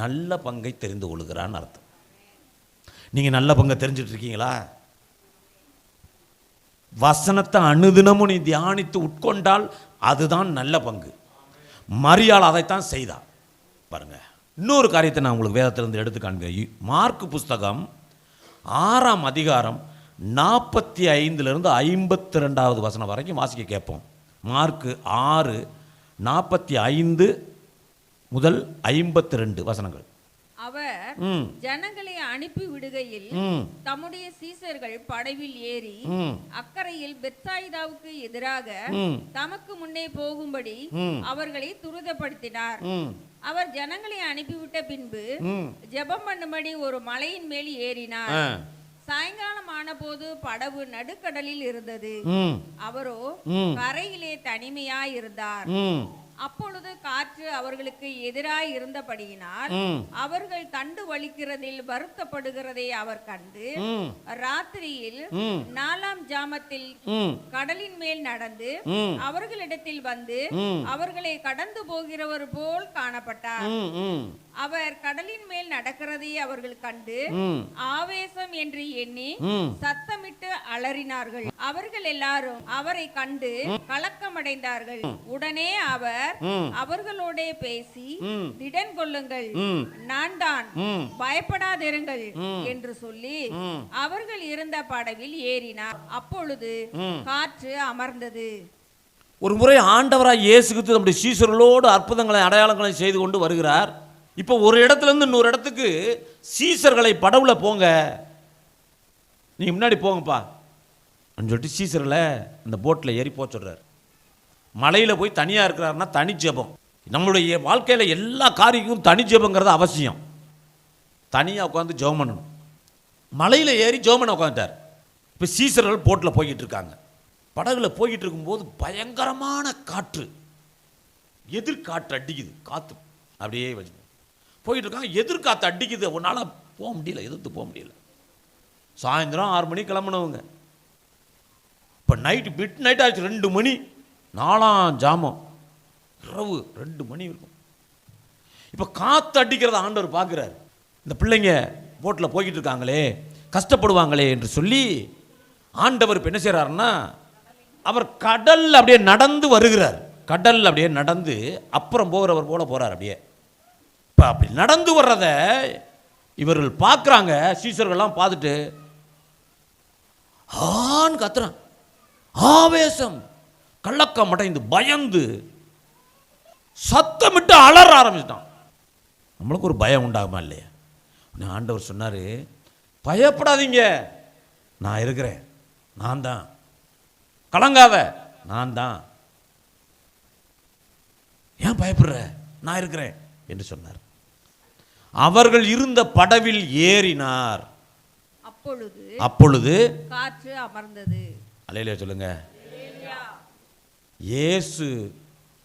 நல்ல பங்கை தெரிந்து கொள்கிறான்னு அர்த்தம். நீங்க நல்ல பங்கை தெரிஞ்சுட்டு இருக்கீங்களா? வசனத்தை அனுதினமும் நீ தியானித்து உட்கொண்டால் அதுதான் நல்ல பங்கு. மரியாள் அதைத்தான் செய்தா. பாருங்க, இன்னொரு காரியத்தை நான் உங்களுக்கு வேதத்திலிருந்து எடுத்து காண்கிறேன். மார்க் புஸ்தகம் 6ஆம் அதிகாரம் 45 52 வசனம் வரைக்கும் வாசிக்க கேட்போம். மார்க் 6:45 முதல் 52 வசனங்கள். அவர் ஜனங்களை அனுப்பி விடுகையில் தம்முடைய சீசர்கள் படவில் ஏறி அக்கரையில் பெத்சாயிதாவுக்கு எதிராக தமக்கு முன்னே போகும்படி அவர்களை துரிதப்படுத்தினார். அவர் ஜனங்களை அனுப்பிவிட்ட பின்பு ஜெபம் பண்ணும்படி ஒரு மலையின் மேல் ஏறினார். சாயங்காலம் ஆன போது படவு நடுக்கடலில் இருந்தது. அவரோ கரையிலே தனிமையாய் இருந்தார். அப்பொழுது காற்று அவர்களுக்கு எதிராய் இருந்தபடியினால் அவர்கள் தண்டு வலிக்கிறதில் வருத்தப்படுகிறதை அவர் கண்டு ராத்திரியில் 4ஆம் ஜாமத்தில் கடலின் மேல் நடந்து அவர்களிடத்தில் வந்து அவர்களை கடந்து போகிறவர் போல் காணப்பட்டார். அவர் கடலின் மேல் நடக்கிறதை அவர்கள் கண்டு ஆவேசம் என்று எண்ணி சத்தமிட்டு அலறினார்கள். அவர்கள் எல்லாரும் அவரை கண்டு கலக்கமடைந்தார்கள். உடனே அவர் அவர்களோட பேசி, திடன் கொள்ளுங்கள், நான் தான், பயப்படாதிருங்கள் என்று சொல்லி அவர்கள் இருந்த படவில் ஏறினார். அப்பொழுது காற்று அமர்ந்தது. ஒரு முறை ஆண்டவராய் இயேசு கிறிஸ்து நம்முடைய சீசர்களோடு அற்புதங்களை அடையாளங்களை செய்து கொண்டு வருகிறார். இப்போ ஒரு இடத்துல இருந்து இன்னொரு இடத்துக்கு சீசர்களை படவுல போங்க, நீங்க முன்னாடி போங்கப்பா சொல்லிட்டு சீசர்களை அந்த போட்டில் ஏறி போக சொல்றார். மலையில் போய் தனியாக இருக்கிறாருன்னா தனி ஜெபம். நம்மளுடைய வாழ்க்கையில் எல்லா காரியங்களும் தனி ஜெபங்கிறது அவசியம். தனியாக உட்காந்து ஜெபம் பண்ணணும். மலையில் ஏறி ஜெபம் பண்ண உட்காந்துட்டார். இப்போ சீசர்கள் போட்டில் போய்கிட்டு இருக்காங்க. படகுல போய்கிட்டு இருக்கும்போது பயங்கரமான காற்று, எதிர்காற்று அடிக்குது. காற்று அப்படியே வச்சு போயிட்டு இருக்காங்க. எதிர்காற்று அடிக்குது. ஒன்றால் போக முடியல, எதிர்த்து போக முடியல. சாயந்தரம் 6 மணிக்கு கிளம்புனவங்க. இப்போ நைட்டு மிட் நைட் ஆச்சு, 2 மணி, 4ஆம் ஜாமம், இரவு 2 மணி இருக்கும். இப்போ காற்று அடிக்கிறத ஆண்டவர் பார்க்குறாரு. இந்த பிள்ளைங்க போட்டில் போய்கிட்டு இருக்காங்களே, கஷ்டப்படுவாங்களே என்று சொல்லி ஆண்டவர் இப்போ என்ன செய்கிறாருன்னா, அவர் கடல் அப்படியே நடந்து வருகிறார். கடல் அப்படியே நடந்து அப்புறம் போகிறவர் போல போகிறார். அப்படியே இப்போ அப்படி நடந்து வர்றத இவர்கள் பார்க்குறாங்க. சீசர்கள்லாம் பார்த்துட்டு ஆன்னு கத்துறான். ஆவேசம், கள்ளக்கம் அடைந்து பயந்து சத்தமிட்டு அலற ஆரம்பிச்சிட்டான். நம்மளுக்கு ஒரு பயம் உண்டாகுமா இல்லையா? ஆண்டவர் சொன்னார், பயப்படாதீங்க, நான் இருக்கிறேன், நான் தான், கலங்காத, நான் தான், ஏன் பயப்படுற, நான் இருக்கிறேன் என்று சொன்னார். அவர்கள் இருந்த படவில் ஏறினார். அப்பொழுது காற்று அமர்ந்தது. அல்லேலூயா சொல்லுங்க. இயேசு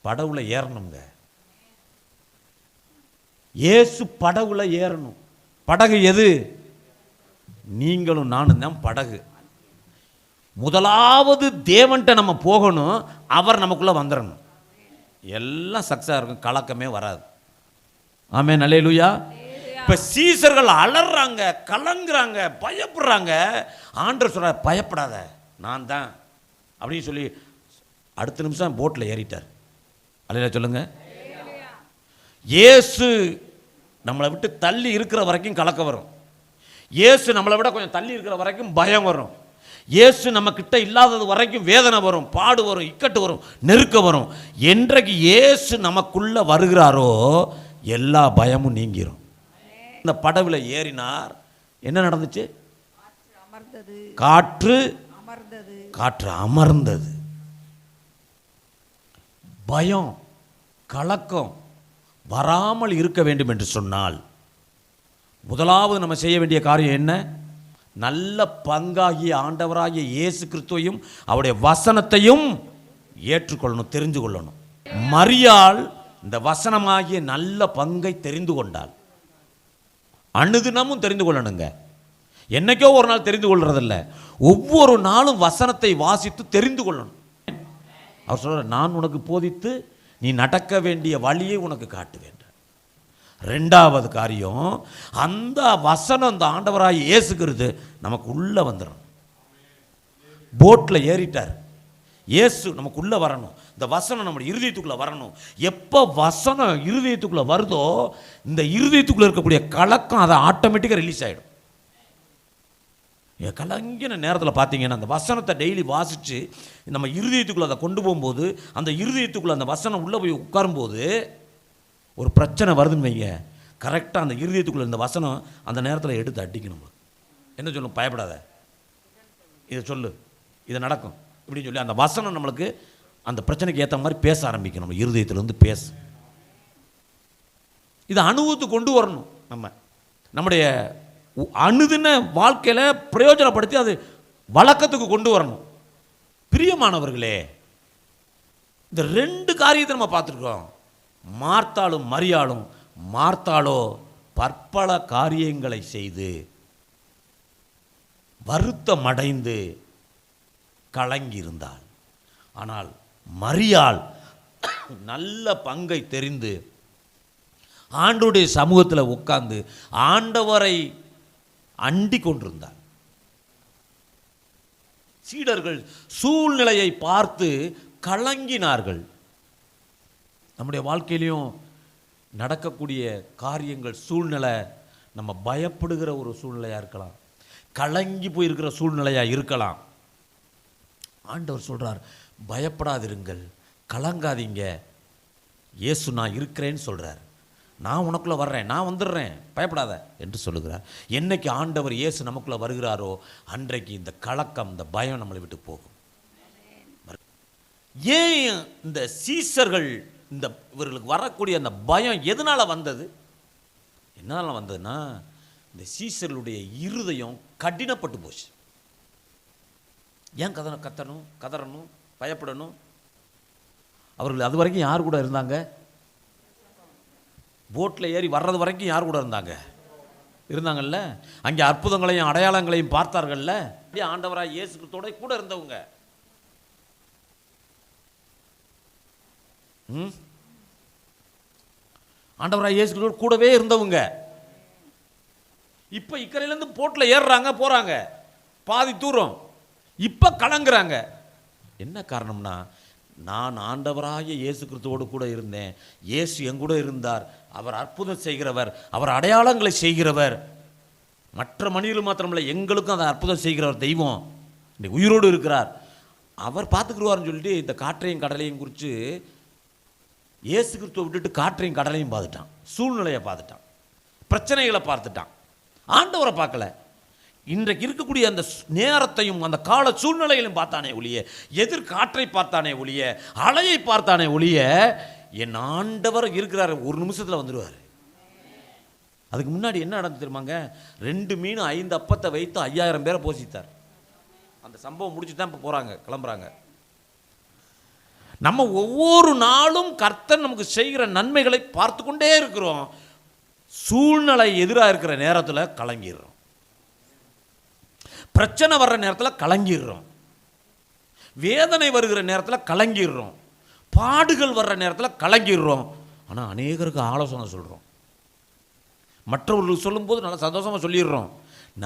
படவுல ஏறணுங்க. இயேசு படவுல ஏறணும். படகு எது? நீங்களும் நானும் தான் படகு. முதலாவது தேவன்கிட்ட நம்ம போகணும், அவர் நமக்குள்ள வந்துடணும். எல்லாம் சக்ஸஸாக இருக்கும், கலக்கமே வராது. ஆமென், அல்லேலூயா. இப்போ சீசர்கள் அலறாங்க, கலங்குறாங்க, பயப்படுறாங்க. ஆண்டவர் சொல்றார், பயப்படாத, நான் தான் அப்படின்னு சொல்லி அடுத்த நிமிஷம் போட்டில் ஏறிட்டார். அல்லேலூயா சொல்லுங்க. இயேசு நம்மளை விட்டு தள்ளி இருக்கிற வரைக்கும் கலக்கம் வரும். இயேசு நம்மளை விட கொஞ்சம் தள்ளி இருக்கிற வரைக்கும் பயம் வரும். இயேசு நம்ம கிட்ட இல்லாதது வரைக்கும் வேதனை வரும், பாடு வரும், இக்கட்டு வரும், நெருக்க வரும். என்றைக்கு இயேசு நமக்குள்ள வருகிறாரோ எல்லா பயமும் நீங்கிரும். இந்த படவுல ஏறினார். என்ன நடந்துச்சு? காற்று அமர்ந்தது. பயம், கலக்கம் வராமல் இருக்க வேண்டும் என்று சொன்னால் முதலாவது நம்ம செய்ய வேண்டிய காரியம் என்ன? நல்ல பங்காகிய ஆண்டவராகிய இயேசு கிறிஸ்துவையும் அவருடைய வசனத்தையும் ஏற்றுக்கொள்ளணும், தெரிந்து கொள்ளணும். மரியாள் இந்த வசனமாகிய நல்ல பங்கை தெரிந்து கொண்டாள். அனுதினமும் தெரிந்து கொள்ளணுங்க. என்னைக்கோ ஒரு நாள் தெரிந்து கொள்றதில்ல, ஒவ்வொரு நாளும் வசனத்தை வாசித்து தெரிந்து கொள்ளணும். அவர் சொல்ற, நான் உனக்கு போதித்து நீ நடக்க வேண்டிய வழியை உனக்கு காட்டுவேன். ரெண்டாவது காரியம், அந்த வசனம், அந்த ஆண்டவராய் இயேசுகிறது நமக்கு உள்ள வந்துடும். போட்டில் ஏறிட்டார், இயேசு நமக்கு உள்ள வரணும். இந்த வசனம் நம்முடைய இருதயத்துக்குள்ள வரணும். எப்போ வசனம் இருதயத்துக்குள்ள வருதோ இந்த இருதயத்துக்குள்ள இருக்கக்கூடிய கலக்கம் அதை ஆட்டோமேட்டிக்காக ரிலீஸ் ஆகிடும். கலங்கின நேரத்தில் பார்த்தீங்கன்னா அந்த வசனத்தை டெய்லி வாசித்து நம்ம இருதயத்துக்குள்ளே அதை கொண்டு போகும்போது, அந்த இருதயத்துக்குள்ளே அந்த வசனம் உள்ளே போய் உட்காரும்போது ஒரு பிரச்சனை வருதுன்னு வைங்க, கரெக்டாக அந்த இருதயத்துக்குள்ளே இந்த வசனம் அந்த நேரத்தில் எடுத்து அடிக்கணும். என்ன சொல்லும்? பயப்படாத, இதை சொல்லு, இது நடக்கும் இப்படின்னு சொல்லி அந்த வசனம் நம்மளுக்கு அந்த பிரச்சனைக்கு ஏற்ற மாதிரி பேச ஆரம்பிக்கணும். நம்ம இருதயத்திலேருந்து பேச இதை அனுபவத்துக்கு கொண்டு வரணும். நம்முடைய அனுதின வாழ்க்கையில் பிரயோஜனப்படுத்தி அது வழக்கத்துக்கு கொண்டு வரணும். பிரியமானவர்களே, இந்த ரெண்டு காரியத்தை நம்ம பார்த்துருக்கோம். மார்த்தாளும் மரியாளும். மார்த்தாளோ பற்பல காரியங்களை செய்து வருத்தமடைந்து கலங்கியிருந்தாள். ஆனால் மரியாள் நல்ல பங்கை தெரிந்து ஆண்டவருடைய சமூகத்தில் உட்கார்ந்து ஆண்டவரை அண்டி கொண்டிருந்தார். சீடர்கள் சூழ்நிலையை பார்த்து கலங்கினார்கள். நம்முடைய வாழ்க்கையிலையும் நடக்கக்கூடிய காரியங்கள், சூழ்நிலை நம்ம பயப்படுகிற ஒரு சூழ்நிலையாக இருக்கலாம், கலங்கி போயிருக்கிற சூழ்நிலையாக இருக்கலாம். ஆண்டவர் சொல்கிறார், பயப்படாதிருங்கள், கலங்காதீங்க, இயேசு நான் இருக்கிறேன்னு சொல்கிறார். நான் உனக்குள்ளே வர்றேன், நான் வந்துடுறேன், பயப்படாத என்று சொல்லுகிறார். என்னைக்கு ஆண்டவர் இயேசு நமக்குள்ளே வருகிறாரோ அன்றைக்கு இந்த கலக்கம், இந்த பயம் நம்மளை விட்டு போகும். ஏன் இந்த சீசர்கள், இந்த இவர்களுக்கு வரக்கூடிய அந்த பயம் எதனால் வந்தது? என்னால் வந்ததுன்னா, இந்த சீசர்களுடைய இருதயம் கடினப்பட்டு போச்சு. ஏன் கதறணும், பயப்படணும்? அவர்கள் அது வரைக்கும் யார் கூட இருந்தாங்க? போட்டில் ஏறி வர்றது வரைக்கும் யார் கூட இருந்தாங்கல்ல? அங்கே அற்புதங்களையும் அடையாளங்களையும் பார்த்தார்கள்ல. ஆண்டவராய் இயேசு கிறிஸ்துவோட கூட இருந்தவங்க. ஆண்டவராய் இயேசு கிறிஸ்துவோட கூடவே இருந்தவங்க. இப்போ இக்கரையிலேருந்து போட்டில் ஏறுறாங்க, போகிறாங்க பாதி தூரம், இப்போ கலங்குறாங்க. என்ன காரணம்னா, நான் ஆண்டவராகிய இயேசு கிறிஸ்துவோடு கூட இருந்தேன், இயேசு என் கூட இருந்தார், அவர் அற்புதம் செய்கிறவர், அவர் அடையாளங்களை செய்கிறவர், மற்ற மனிதர்கள் மாத்திரமில்லை எங்களுக்கும் அதை அற்புதம் செய்கிறவர் தெய்வம் இன்னைக்கு உயிரோடு இருக்கிறார், அவர் பார்த்துக்குருவார்னு சொல்லிட்டு இந்த காற்றையும் கடலையும் குறித்து இயேசு கிறிஸ்துவை விட்டுட்டு காற்றையும் கடலையும் பார்த்துட்டான், சூழ்நிலையை பார்த்துட்டான், பிரச்சனைகளை பார்த்துட்டான், ஆண்டவரை பார்க்கல. இன்றைக்கு இருக்கக்கூடிய அந்த நேரத்தையும் அந்த கால சூழ்நிலையிலும் பார்த்தானே ஒழிய, எதிர்காற்றை பார்த்தானே ஒழிய, அலையை பார்த்தானே ஒழிய, என் ஆண்டவர் இருக்கிறார், ஒரு நிமிஷத்தில் வந்துடுவார். அதுக்கு முன்னாடி என்ன நடந்து தெரியுமாங்க? 2 மீன் 5 அப்பத்தை வைத்து 5000 பேரை போஷித்தார். அந்த சம்பவம் முடிச்சு தான் இப்போ போகிறாங்க, கிளம்புறாங்க. நம்ம ஒவ்வொரு நாளும் கர்த்தர் நமக்கு செய்கிற நன்மைகளை பார்த்து கொண்டே இருக்கிறோம். சூழ்நிலை எதிராக இருக்கிற நேரத்தில் கலங்கிடுறோம், பிரச்சனை வர்ற நேரத்தில் கலங்கிடுறோம், வேதனை வருகிற நேரத்தில் கலங்கிடுறோம், பாடுகள் வர்ற நேரத்தில் கலங்கிடுறோம். ஆனால் அநேகருக்கு ஆலோசனை சொல்கிறோம், மற்றவர்களுக்கு சொல்லும்போது நல்லா சந்தோஷமாக சொல்லிடுறோம்.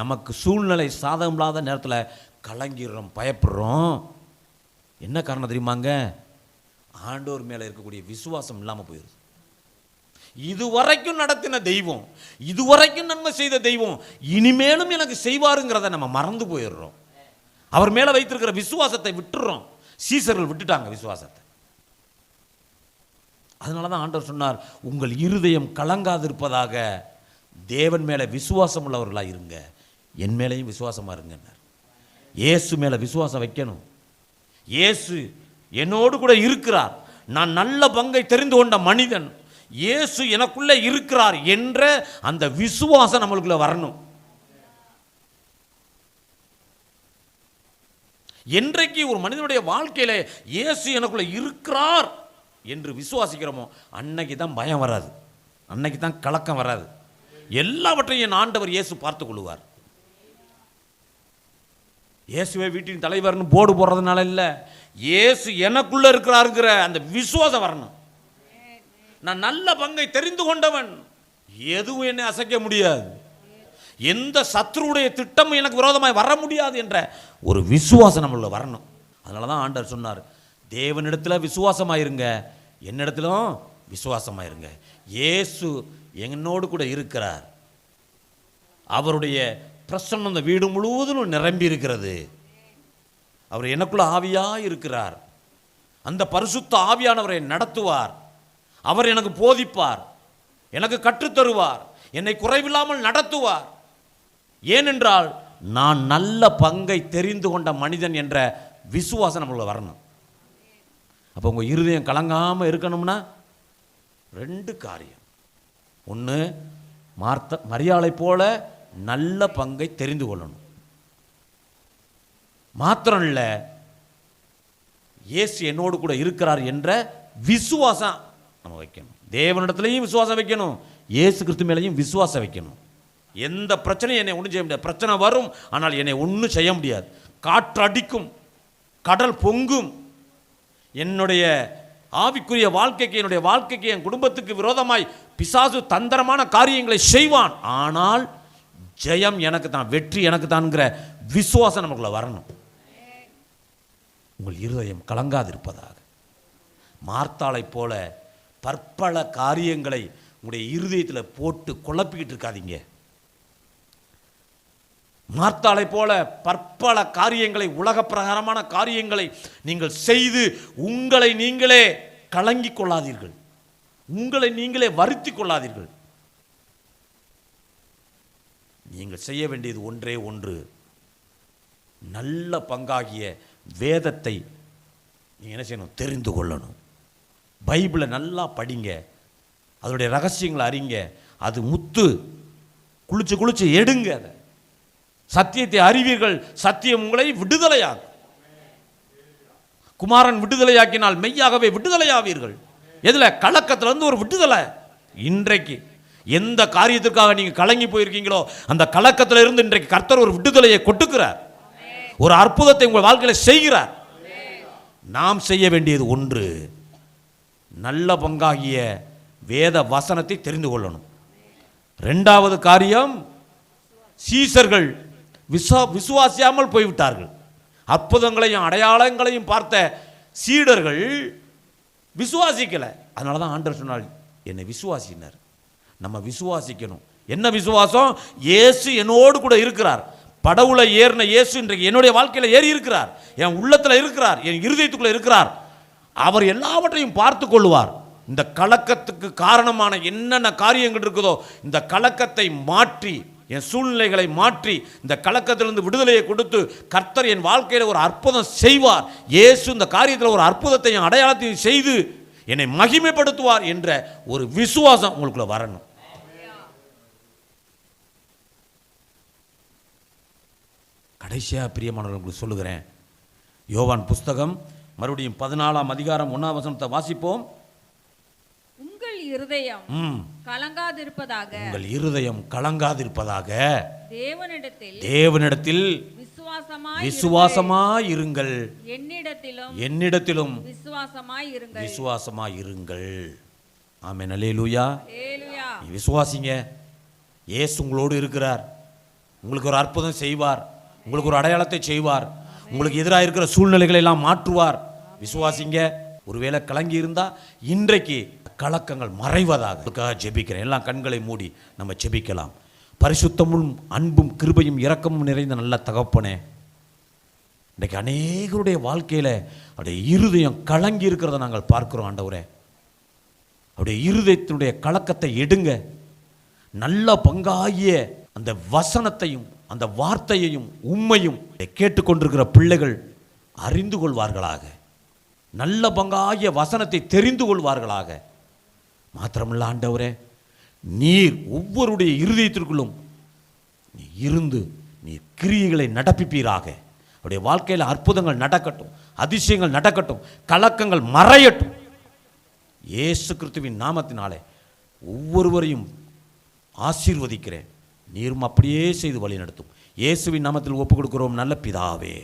நமக்கு சூழ்நிலை சாதகம் இல்லாத நேரத்தில் கலங்கிடுறோம், பயப்படுறோம். என்ன காரணம் தெரியுமாங்க? ஆண்டவர் மேலே இருக்கக்கூடிய விசுவாசம் இல்லாமல் போயிடுது. இதுவரைக்கும் நடத்தின தெய்வம், இதுவரைக்கும் நன்மை செய்த தெய்வம் இனிமேலும் எனக்கு செய்வாருங்கிறத நம்ம மறந்து போயிடுறோம். அவர் மேலே வைத்திருக்கிற விசுவாசத்தை விட்டுறோம். சீசர்கள் விட்டுட்டாங்க விசுவாசத்தை. அதனால தான் ஆண்டவர் சொன்னார், உங்கள் இருதயம் கலங்காதிருப்பதாக தேவன் மேலே விசுவாசம் உள்ளவர்களாக இருங்க, என் மேலேயும் விசுவாசமாக இருங்கன்னார். இயேசு மேலே விசுவாசம் வைக்கணும். இயேசு என்னோடு கூட இருக்கிறார், நான் நல்ல பங்கை தெரிந்து கொண்ட மனிதன், இயேசு எனக்குள்ளே இருக்கிறார் என்ற அந்த விசுவாசம் நம்மளுக்குள்ள வரணும். என்றைக்கு ஒரு மனிதனுடைய வாழ்க்கையில இயேசு எனக்குள்ள இருக்கிறார் என்று விசுவாசிக்கிறோமோ அன்னைக்கு தான் பயம் வராது, அன்னைக்கு தான் கலக்கம் வராது. எல்லாவற்றையும் என் ஆண்டவர் இயேசு பார்த்துக் கொள்வார். இயேசுவே வீட்டின் தலைவர்னு போர்டு போடுறதுனால இல்லை, இயேசு எனக்குள்ள இருக்கிறாருங்கிற அந்த விசுவாசம் வரணும். நான் நல்ல பங்கை தெரிந்து கொண்டவன், எதுவும் என்னை அசைக்க முடியாது, எந்த சத்ருடைய திட்டமும் எனக்கு விரோதமாய் வர முடியாது என்ற ஒரு விசுவாசம் நம்மள வரணும். அதனால தான் ஆண்டவர் சொன்னார், தேவனிடத்தில் விசுவாசமாயிருங்க, என்னிடத்திலும் விசுவாசமாயிருங்க. இயேசு என்னோடு கூட இருக்கிறார், அவருடைய பிரசன்னம் அந்த வீடு முழுவதும் நிரம்பி இருக்கிறது. அவர் எனக்குள்ள ஆவியாக இருக்கிறார், அந்த பரிசுத்த ஆவியானவரை நடத்துவார், அவர் எனக்கு போதிப்பார், எனக்கு கற்றுத்தருவார், என்னை குறைவில்லாமல் நடத்துவார். ஏனென்றால் நான் நல்ல பங்கை தெரிந்து கொண்ட மனிதன் என்ற விசுவாசம் நம்மளுக்கு வரணும். அப்போ உங்கள் இருதயம் கலங்காமல் இருக்கணும்னா 2 காரியம். ஒன்று, மரியாளை போல நல்ல பங்கை தெரிந்து கொள்ளணும். மாத்திரம் இல்லை, இயேசு என்னோடு கூட இருக்கிறார் என்ற விசுவாசம் நம்ம வைக்கணும். தேவனிடத்துலையும் விசுவாசம் வைக்கணும், இயேசு கிறிஸ்து மேலேயும் விசுவாசம் வைக்கணும். எந்த பிரச்சனையும் என்னை ஒன்றும் செய்ய முடியாது. பிரச்சனை வரும், ஆனால் என்னை ஒன்றும் செய்ய முடியாது. காற்று அடிக்கும், கடல் பொங்கும், என்னுடைய ஆவிக்குரிய வாழ்க்கைக்கு, என்னுடைய வாழ்க்கைக்கு, என் குடும்பத்துக்கு விரோதமாய் பிசாசு தந்திரமான காரியங்களை செய்வான். ஆனால் ஜெயம் எனக்கு தான், வெற்றி எனக்கு தான்ங்கிற விசுவாசம் நமக்குள்ள வரணும். உங்கள் இருதயம் கலங்காதிருப்பதாக. மார்த்தாளை போல பற்பல காரியங்களை உங்களுடைய இருதயத்தில் போட்டு குழப்பிக்கிட்டு இருக்காதீங்க. மார்த்தாளை போல பற்பல காரியங்களை, உலக பிரகாரமான காரியங்களை நீங்கள் செய்து உங்களை நீங்களே கலங்கிக் கொள்ளாதீர்கள், உங்களை நீங்களே வருத்தி கொள்ளாதீர்கள். நீங்கள் செய்ய வேண்டியது ஒன்றே ஒன்று, நல்ல பங்காகிய வேதத்தை நீங்கள் என்ன செய்யணும்? தெரிந்து கொள்ளணும். பைபிளை நல்லா படிங்க, அதனுடைய ரகசியங்களை அறிங்க. அது முத்து, குளிச்சு குளிச்சு எடுங்க. அதை சத்தியத்தை அறிவீர்கள், சத்தியம் உங்களை விடுதலையாகும். குமாரன் விடுதலையாக்கினால் மெய்யாகவே விடுதலையாவீர்கள். எதுல? கலக்கத்திலிருந்து ஒரு விடுதலை. இன்றைக்கு எந்த காரியத்திற்காக நீங்கள் கலங்கி போயிருக்கீங்களோ அந்த கலக்கத்தில் இருந்து இன்றைக்கு கர்த்தர் ஒரு விடுதலையை கொட்டுக்கிறார், ஒரு அற்புதத்தை உங்கள் வாழ்க்கையில் செய்கிறார். நாம் செய்ய வேண்டியது ஒன்று, நல்ல பங்காகிய வேத வசனத்தை தெரிந்து கொள்ளணும். 2வது காரியம், சீசர்கள் விசுவாசியாமல் போய்விட்டார்கள். அற்புதங்களையும் அடையாளங்களையும் பார்த்த சீடர்கள் விசுவாசிக்கலை. அதனால தான் ஆண்டவர் சொன்னார், என்னை விசுவாசினார். நம்ம விசுவாசிக்கணும். என்ன விசுவாசம்? இயேசு என்னோடு கூட இருக்கிறார். படவுல ஏறின இயேசு இன்றைக்கு என்னுடைய வாழ்க்கையில் ஏறி இருக்கிறார், என் உள்ளத்தில் இருக்கிறார், என் இருதயத்துக்குள்ள இருக்கிறார். அவர் எல்லாவற்றையும் பார்த்து கொள்வார். இந்த கலக்கத்துக்கு காரணமான என்னென்ன காரியங்கள் இருக்குதோ இந்த கலக்கத்தை மாற்றி என் சூழ்நிலைகளை மாற்றி இந்த கலக்கத்திலிருந்து விடுதலையை கொடுத்து கர்த்தர் என் வாழ்க்கையில் ஒரு அற்புதம் செய்வார், இயேசு இந்த காரியத்தில் ஒரு அற்புதத்தையும் அடையாளத்தையும் செய்து என்னை மகிமைப்படுத்துவார் என்ற ஒரு விசுவாசம் உங்களுக்குள்ள வரணும். கடைசியாக பிரியமானவர்களுக்கு சொல்லுகிறேன், யோவான் புஸ்தகம் மறுபடியும் 14ஆம் அதிகாரம் 1ஆம் வசனத்தை வாசிப்போம். உங்கள் இருதயம் கலங்காதிருப்பதாக, உங்கள் இருதயம் கலங்காதிருப்பதாக தேவனிடத்தில் விசுவாசமாய் இருங்கள், என்னிடத்திலும் விசுவாசமாய் இருங்கள். ஆமென். அல்லேலூயா. விசுவாசிங்க, இயேசு உங்களோடு இருக்கிறார், உங்களுக்கு ஒரு அற்புதம் செய்வார், உங்களுக்கு ஒரு அடையாளத்தை செய்வார், உங்களுக்கு எதிராக இருக்கிற சூழ்நிலைகளை எல்லாம் மாற்றுவார். விசுவாசிங்க. ஒருவேளை கலங்கி இருந்தா இன்றைக்கு கலக்கங்கள் மறைவதாக ஜெபிக்கிறேன். எல்லாம் கண்களை மூடி நம்ம ஜெபிக்கலாம். பரிசுத்தமும் அன்பும் கிருபையும் இரக்கமும் நிறைந்த நல்ல தகப்பனே, இன்றைக்கு அநேகருடைய வாழ்க்கையில் அவருடைய இருதயம் கலங்கி இருக்கிறத நாங்கள் பார்க்கிறோம். ஆண்டவரே, அவருடைய இருதயத்தினுடைய கலக்கத்தை எடுங்க. நல்ல பங்காகிய அந்த வசனத்தையும் அந்த வார்த்தையையும் உண்மையும் கேட்டுக்கொண்டிருக்கிற பிள்ளைகள் அறிந்து கொள்வார்களாக, நல்ல பங்காகிய வசனத்தை தெரிந்து கொள்வார்களாக. மாத்திரமல்ல ஆண்டவரே, நீர் ஒவ்வொருடைய இருதயத்திற்குள்ளும் நீ இருந்து நீர் கிரியைகளை நடப்பிப்பீராக. அவருடைய வாழ்க்கையில் அற்புதங்கள் நடக்கட்டும், அதிசயங்கள் நடக்கட்டும், கலக்கங்கள் மறையட்டும். இயேசு கிறிஸ்துவின் நாமத்தினாலே ஒவ்வொருவரையும் ஆசீர்வதிக்கிறேன். நீரும் அப்படியே செய்து வழி நடத்தும். இயேசுவின் நாமத்தில் ஒப்புக் கொடுக்கிறோம் நல்ல பிதாவே.